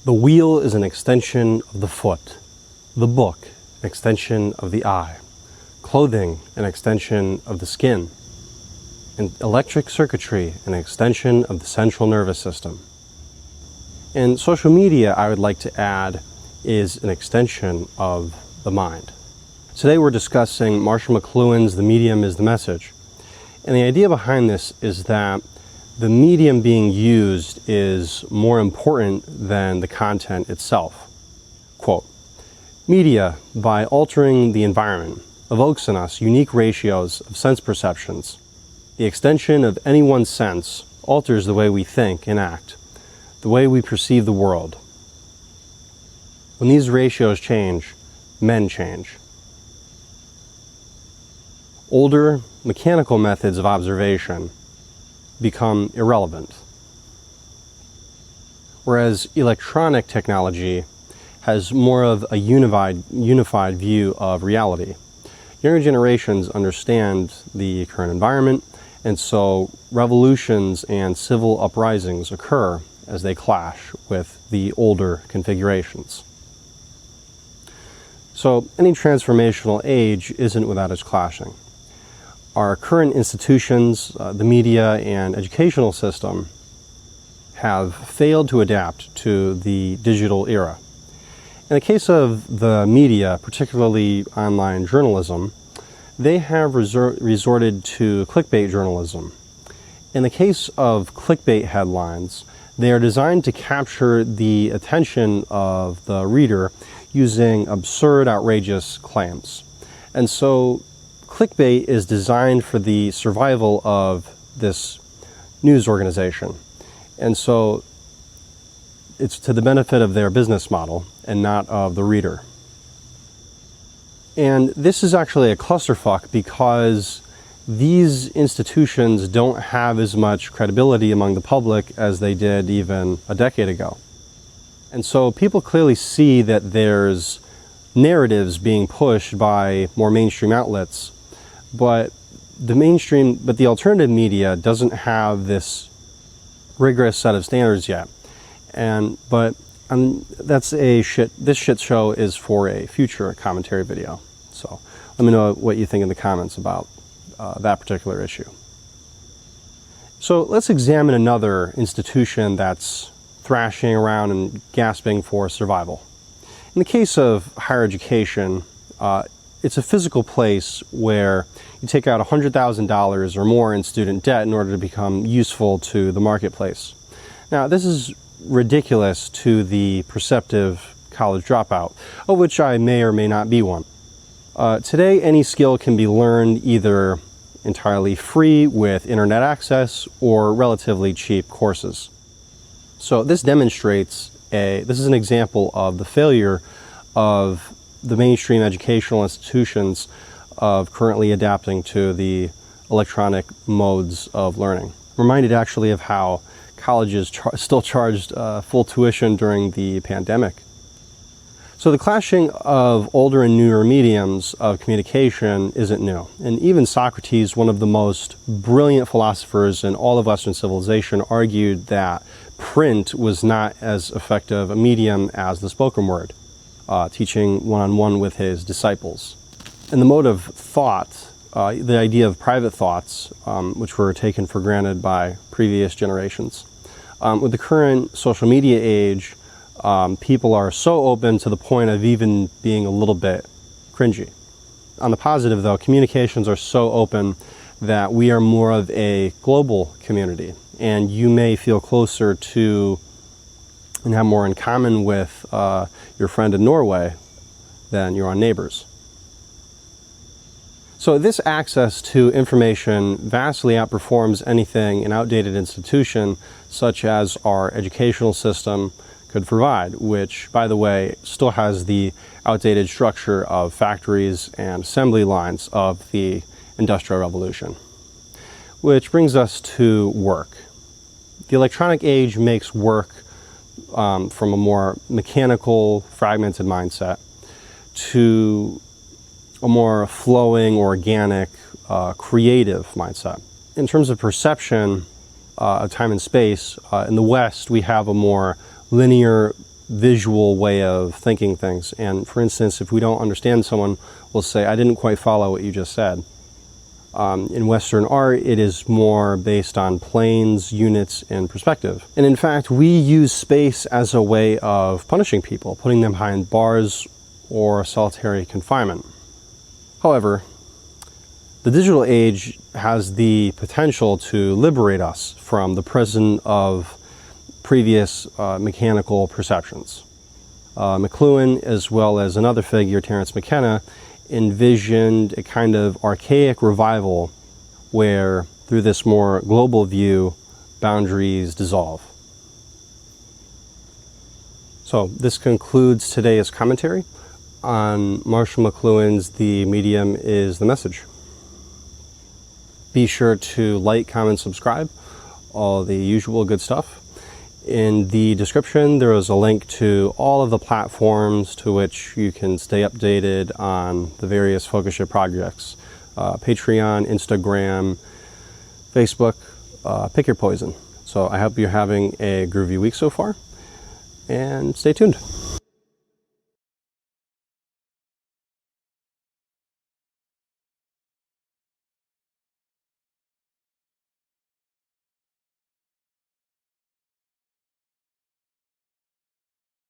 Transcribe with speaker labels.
Speaker 1: The wheel is an extension of the foot, the book an extension of the eye, clothing an extension of the skin, and electric circuitry an extension of the central nervous system. And social media, I would like to add, is an extension of the mind. Today we're discussing Marshall McLuhan's The Medium is the Message. And the idea behind this is that the medium being used is more important than the content itself. Quote, "Media, by altering the environment, evokes in us unique ratios of sense perceptions. The extension of any one sense alters the way we think and act, the way we perceive the world. When these ratios change, men change." Older, mechanical methods of observation become irrelevant, whereas electronic technology has more of a unified view of reality. Younger generations understand the current environment, and so revolutions and civil uprisings occur as they clash with the older configurations. So any transformational age isn't without its clashing. Our current institutions, the media and educational system, have failed to adapt to the digital era. In the case of the media, particularly online journalism, they have resorted to clickbait journalism. In the case of clickbait headlines, they are designed to capture the attention of the reader using absurd, outrageous claims. And so clickbait is designed for the survival of this news organization. And so it's to the benefit of their business model and not of the reader. And this is actually a clusterfuck because these institutions don't have as much credibility among the public as they did even a decade ago. And so people clearly see that there's narratives being pushed by more mainstream outlets, but the alternative media doesn't have this rigorous set of standards yet. This shit show is for a future commentary video. So let me know what you think in the comments about that particular issue. So let's examine another institution that's thrashing around and gasping for survival. In the case of higher education, it's a physical place where you take out $100,000 or more in student debt in order to become useful to the marketplace. Now, this is ridiculous to the perceptive college dropout, of which I may or may not be one. Today, any skill can be learned either entirely free with internet access or relatively cheap courses. So this demonstrates this is an example of the failure of the mainstream educational institutions of currently adapting to the electronic modes of learning. I'm reminded actually of how colleges still charged full tuition during the pandemic. So the clashing of older and newer mediums of communication isn't new. And even Socrates, one of the most brilliant philosophers in all of Western civilization, argued that print was not as effective a medium as the spoken word, teaching one-on-one with his disciples. In the mode of thought, the idea of private thoughts, which were taken for granted by previous generations. With the current social media age, people are so open to the point of even being a little bit cringy. On the positive, though, communications are so open that we are more of a global community, and you may feel closer to and have more in common with your friend in Norway than your own neighbors. So this access to information vastly outperforms anything an outdated institution such as our educational system could provide, which, by the way, still has the outdated structure of factories and assembly lines of the Industrial Revolution. Which brings us to work. The electronic age makes work from a more mechanical, fragmented mindset to a more flowing, organic, creative mindset. In terms of perception of time and space, in the West we have a more linear visual way of thinking things. And for instance, if we don't understand someone, we'll say, I didn't quite follow what you just said. In Western art, it is more based on planes, units, and perspective. And in fact, we use space as a way of punishing people, putting them behind bars or solitary confinement. However, the digital age has the potential to liberate us from the prison of previous mechanical perceptions. McLuhan, as well as another figure, Terence McKenna, envisioned a kind of archaic revival where, through this more global view, boundaries dissolve. So this concludes today's commentary on Marshall McLuhan's The Medium is the Message. Be sure to like, comment, subscribe, all the usual good stuff. In the description, there is a link to all of the platforms to which you can stay updated on the various Focus Ship projects. Patreon, Instagram, Facebook, pick your poison. So I hope you're having a groovy week so far, and stay tuned.